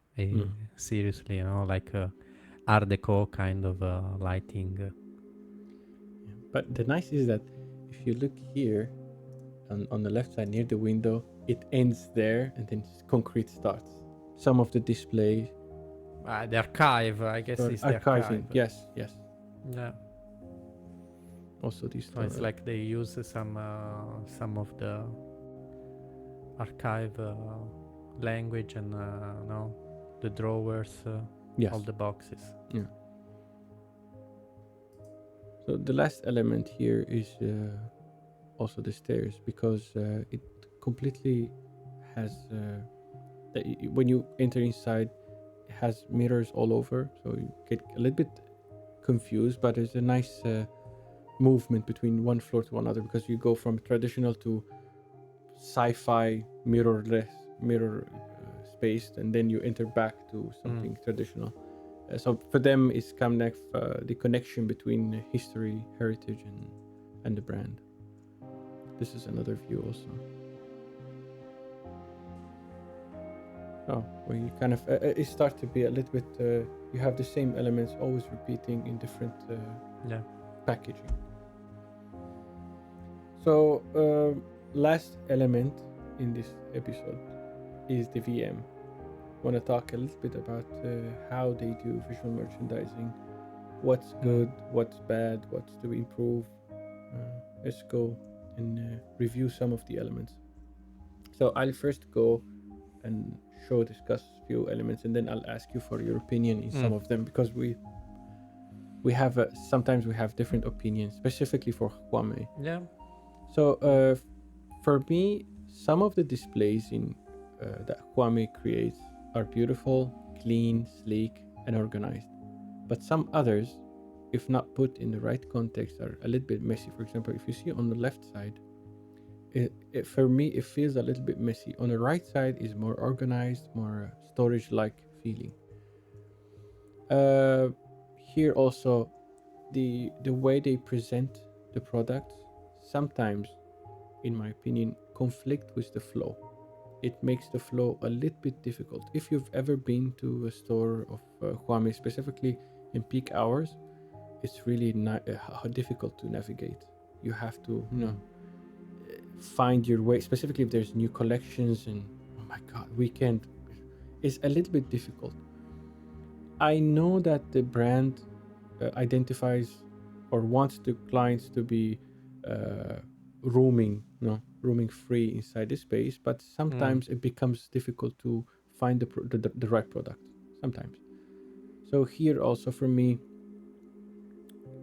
Seriously, like Art Deco kind of lighting. Yeah. But the nice is that if you look here on the left side near the window, it ends there and then concrete starts. Some of the display. The archive, I guess, is the archive. Yes. Yeah. Also, these. So it's like they use some of the archive language and the drawers, yes. all the boxes. Yeah. So the last element here is also the stairs, because it completely has when you enter inside, it has mirrors all over, so you get a little bit confused, but there's a nice movement between one floor to another, because you go from traditional to sci-fi mirror space, and then you enter back to something traditional. So for them, it's kind of the connection between history, heritage, and the brand. This is another view also. Oh, where you kind of it starts to be a little bit. You have the same elements always repeating in different packaging. So last element in this episode is the VM. want to talk a little bit about how they do visual merchandising. What's good, what's bad, what's to improve. Let's go and review some of the elements. So I'll first go and discuss few elements, and then I'll ask you for your opinion in some of them, because we have sometimes we have different opinions, specifically for Harmay. Yeah. So for me, some of the displays in that Harmay creates are beautiful, clean, sleek, and organized. But some others, if not put in the right context, are a little bit messy. For example, if you see on the left side, for me, it feels a little bit messy. On the right side is more organized, more storage-like feeling. Here also, the way they present the products sometimes, in my opinion, conflict with the flow. It makes the flow a little bit difficult. If you've ever been to a store of Harmay, specifically in peak hours, it's really difficult to navigate. You have to, find your way, specifically if there's new collections, and oh my god, weekend is a little bit difficult. I know that the brand identifies or wants the clients to be roaming free inside the space, but sometimes it becomes difficult to find the right product sometimes. So here also for me,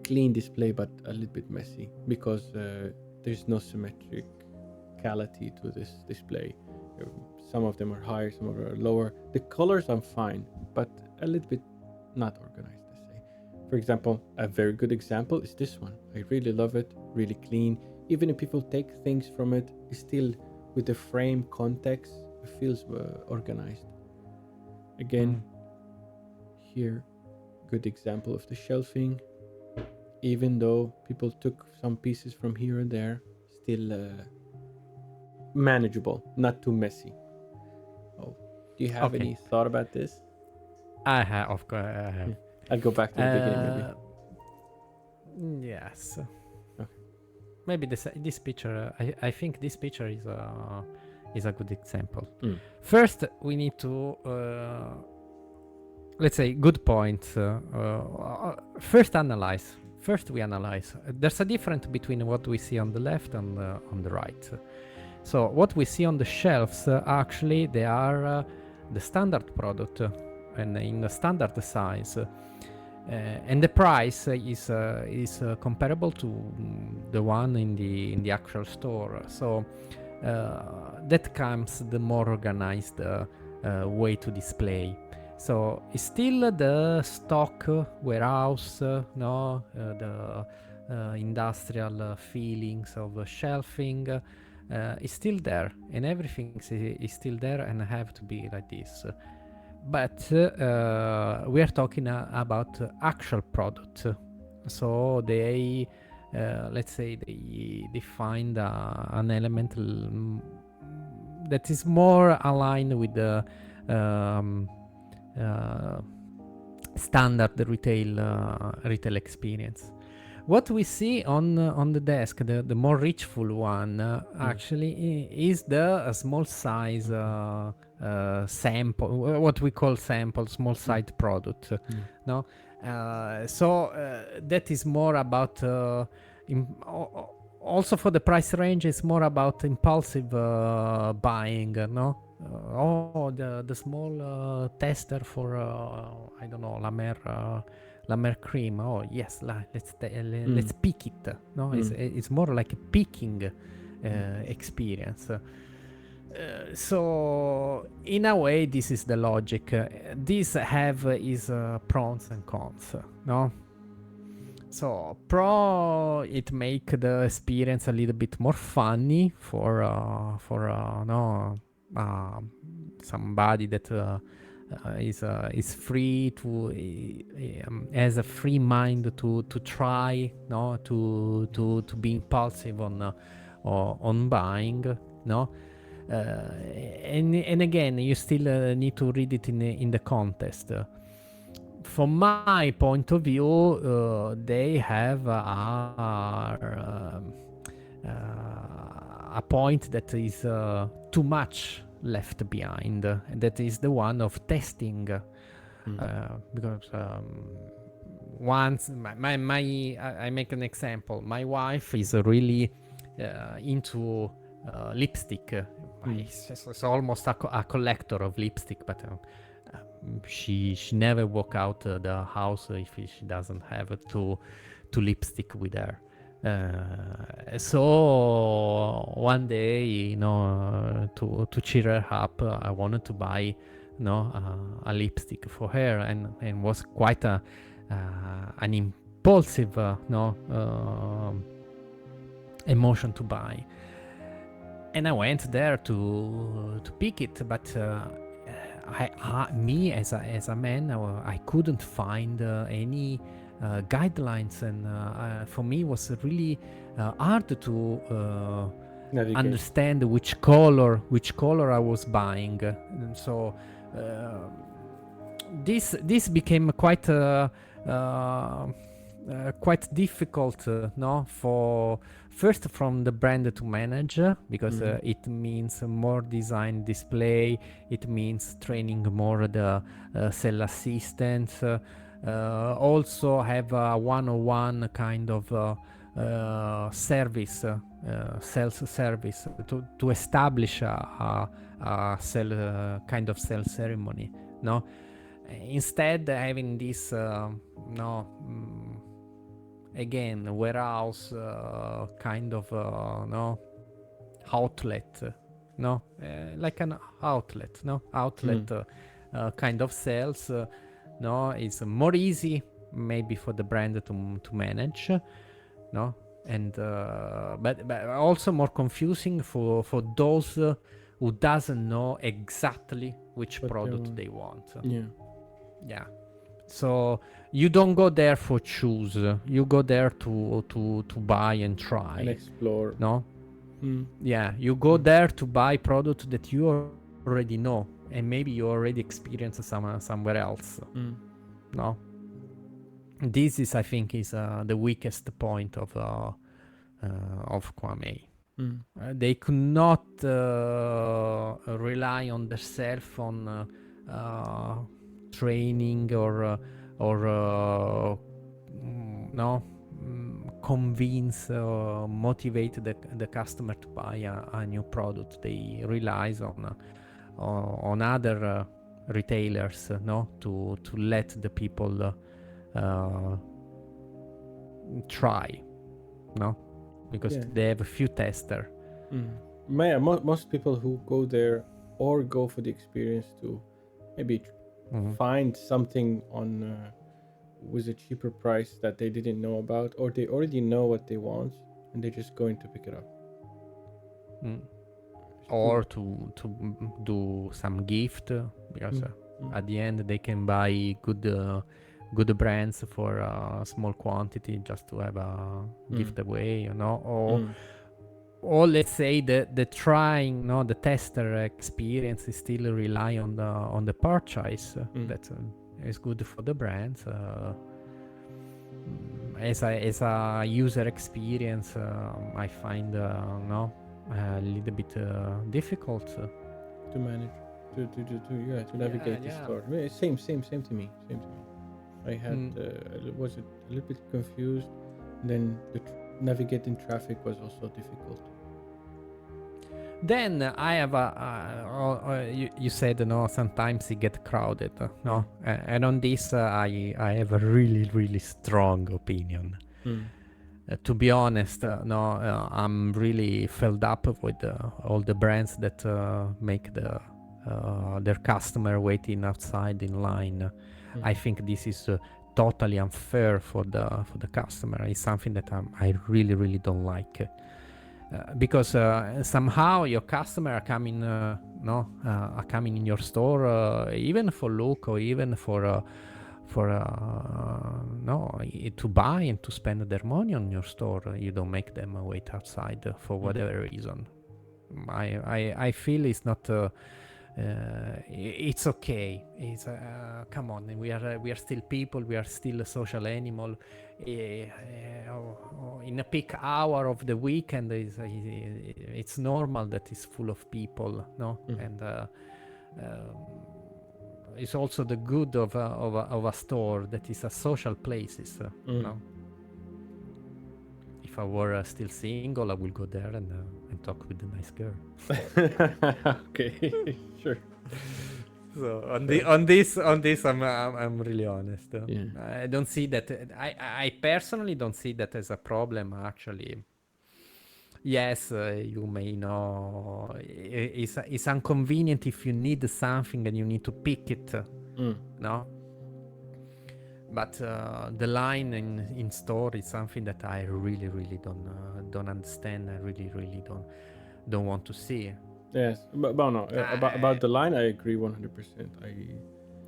clean display but a little bit messy, because there's no symmetricality to this display. Some of them are higher, some of them are lower. The colors I'm fine, but a little bit not organized, I say. For example, a very good example is this one. I really love it, really clean. Even if people take things from it, it's still with the frame context, it feels organized. Again, here, good example of the shelving. Even though people took some pieces from here and there, still manageable, not too messy. Oh, do you have any thought about this? I have, of course. I have. I'll go back to the beginning, maybe. Yes. Okay. Maybe this picture. I think this picture is a good example. First, we need to let's say good points. First, analyze. First, we analyze. There's a difference between what we see on the left and on the right. So what we see on the shelves, actually, they are the standard product and in the standard size. And the price is comparable to the one in the actual store. So that comes the more organized way to display. So it's still the stock warehouse, the industrial feelings of shelving is still there, and everything is still there and have to be like this. But we are talking about actual product. So they, let's say, they find an element that is more aligned with the standard retail experience. What we see on the desk, the more richful one, actually is the small size sample, what we call sample, small size product. No, so that is more about. Also for the price range, it's more about impulsive buying. No. The small tester for I don't know, La Mer cream. Oh yes, let's pick it. No, it's more like a picking experience. So in a way, this is the logic. This is pros and cons. No. So pro, it make the experience a little bit more funny for somebody that is free to has a free mind to try, to be impulsive on buying, and again, you still need to read it in the context. From my point of view, they have a point that is too much left behind. That is the one of testing, because once I make an example. My wife is really into lipstick. She's almost a collector of lipstick, but she never walk out the house if she doesn't have two lipstick with her. So one day, you know, to cheer her up, I wanted to buy, you know, a lipstick for her, and was quite an impulsive, emotion to buy. And I went there to pick it, but me as a man, I couldn't find any guidelines, and for me it was really hard to understand which color I was buying. And so this became quite difficult, for first from the brand to manage, because it means more design display, it means training more the sales assistants, also have a one-on-one kind of service, sales service to establish a sell kind of sales ceremony, no? Instead, having this again warehouse kind of outlet, like an outlet, kind of sales, is more easy maybe for the brand to manage, and but also more confusing for those who doesn't know exactly which product they want. Yeah. So you don't go there for choose. You go there to buy and try and explore. No. Yeah. You go there to buy product that you already know, and maybe you already experienced somewhere else. No. This is, I think, is the weakest point of Harmay. They could not rely on themselves on training or convince or motivate the customer to buy a new product. They relies on other retailers, to let the people try, because they have a few testers. Most people who go there or go for the experience to maybe find something on with a cheaper price that they didn't know about, or they already know what they want and they're just going to pick it up. Or to do some gift, because at the end they can buy good brands for a small quantity just to have a gift away, or let's say the trying, the tester experience is still rely on the purchase. That is good for the brands. As a user experience, I find a little bit difficult to manage, to navigate the store. Same to me. I had was a little bit confused. Then navigating traffic was also difficult. Then I have you said sometimes it get crowded, and on this I have a really strong opinion. To be honest, I'm really filled up with all the brands that make their customer waiting outside in line. I think this is totally unfair for the customer. It's something that I really don't like, because somehow your customer are coming in your store, even for look or even for to buy and to spend their money on your store. You don't make them wait outside for whatever reason. I feel it's not it's okay. It's come on, we are still people. We are still a social animal. In a peak hour of the weekend, it's normal that it's full of people, no? And it's also the good of a store that is a social places, no? If I were still single, I will go there and talk with the nice girl. Okay, sure. So on this, I'm really honest. Yeah. I don't see that. I personally don't see that as a problem. Actually, yes, you may know it's inconvenient if you need something and you need to pick it. No. But the line in store is something that I really don't understand. I really don't want to see. Yes, but no, about the line, I agree 100%.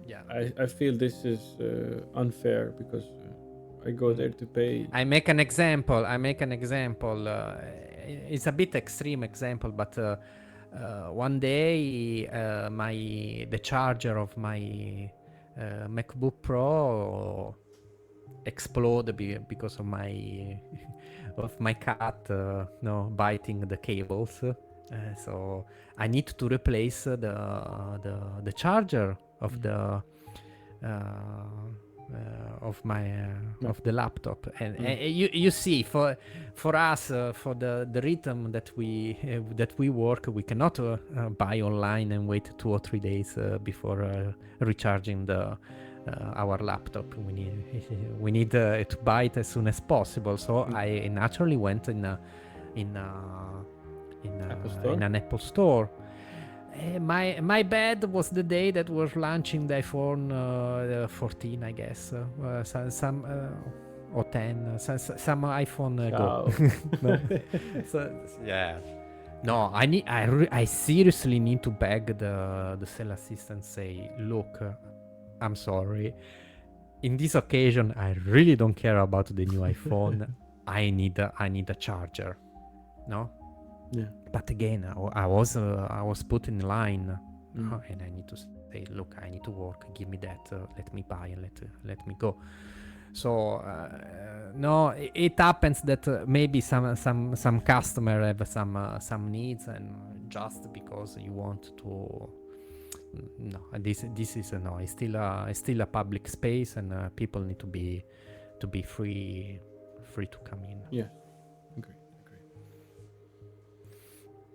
Yeah. I feel this is unfair because I go there to pay. I make an example. It's a bit extreme example, but one day the charger of my MacBook Pro exploded because of my cat biting the cables. So I need to replace the charger of the of the laptop, and you see, for us, for the rhythm that we work, we cannot buy online and wait 2 or 3 days before recharging our laptop. We need to buy it as soon as possible. So I naturally went in an Apple store. My bad was the day that was launching the iPhone 14, I guess, some or 10, some iPhone Go. No. So yeah, no, I seriously need to beg the sales assistant, say, look, I'm sorry. In this occasion, I really don't care about the new iPhone. I need a charger. No. Yeah. But again, I was put in line, and I need to say, look, I need to work. Give me that. Let me buy and let me go. So no, it happens that maybe some customer have some needs, and just because you want to. No, this is no. It's still a public space, and people need to be free to come in. Yeah, agree.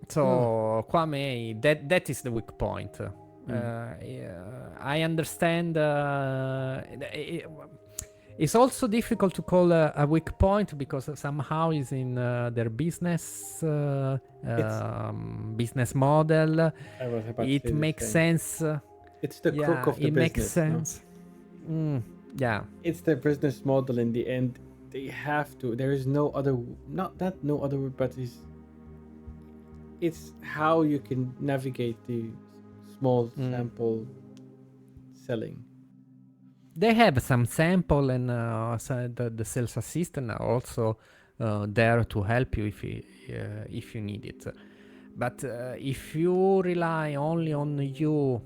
So Kwame, that is the weak point. I understand. It's also difficult to call a weak point because somehow it's in their business model. It makes sense. It's the crook of the business. It makes sense. No? Yeah. It's their business model in the end. They have to. There is no other. Not that no other word, but it's how you can navigate the small sample selling. They have some sample, and so the sales assistant are also there to help you if you need it. But if you rely only on you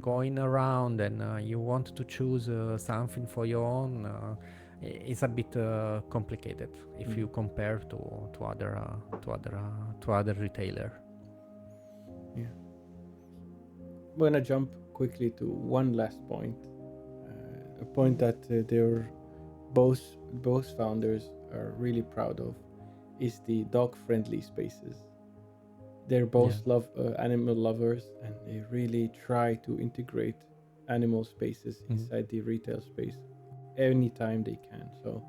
going around and you want to choose something for your own, it's a bit complicated if you compare to other retailer. Yeah. We're gonna jump quickly to one last point. A point that they're both founders are really proud of is the dog-friendly spaces. They're both animal lovers, and they really try to integrate animal spaces inside the retail space anytime they can. So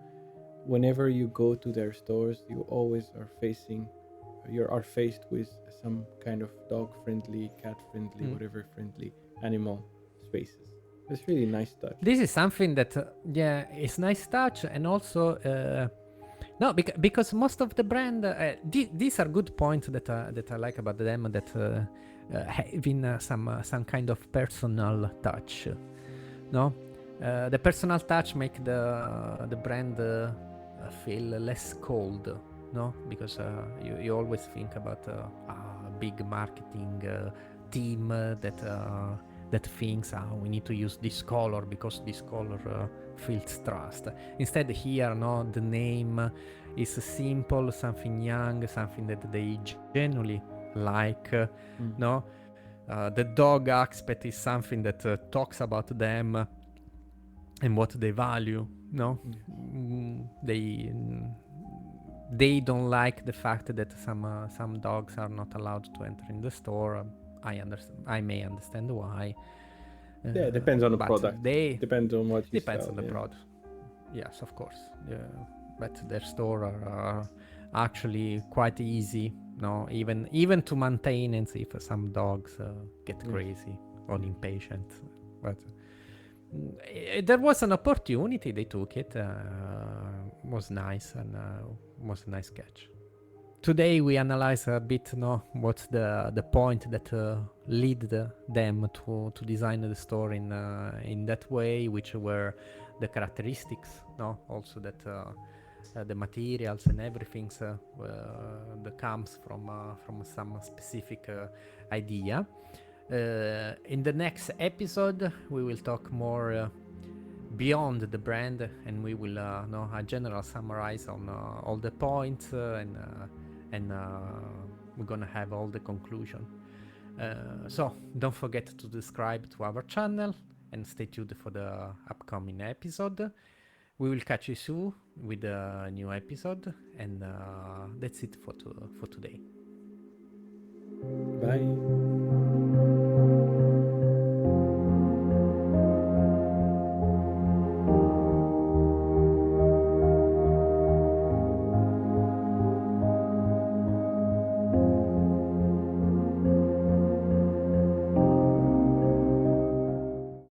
whenever you go to their stores, you always are faced with some kind of dog-friendly, cat-friendly, whatever friendly animal spaces. It's really nice touch. This is something that it's nice touch, and also no, because most of the brand these are good points that I like about them, that having some kind of personal touch. No, the personal touch make the brand feel less cold. No, because you always think about big marketing team that thinks we need to use this color because this color feels trust. Instead here, no, the name is simple, something young, something that they genuinely like. No, the dog aspect is something that talks about them and what they value. No, they don't like the fact that some dogs are not allowed to enter in the store. I may understand why. Yeah, it depends on the but product. Depends on what you depends sell. on the product. Yes, of course. But their store are actually quite easy. No, even to maintenance if some dogs get crazy or impatient. But there was an opportunity. They took it. Was nice and was a nice catch. Today we analyze a bit, what's the point that lead them to design the store in that way, which were the characteristics, also that the materials and everything that comes from some specific idea. In the next episode, we will talk more beyond the brand, and we will a general summarize on all the points and we're gonna have all the conclusion. So don't forget to subscribe to our channel and stay tuned for the upcoming episode. We will catch you soon with a new episode, and that's it for today. Bye.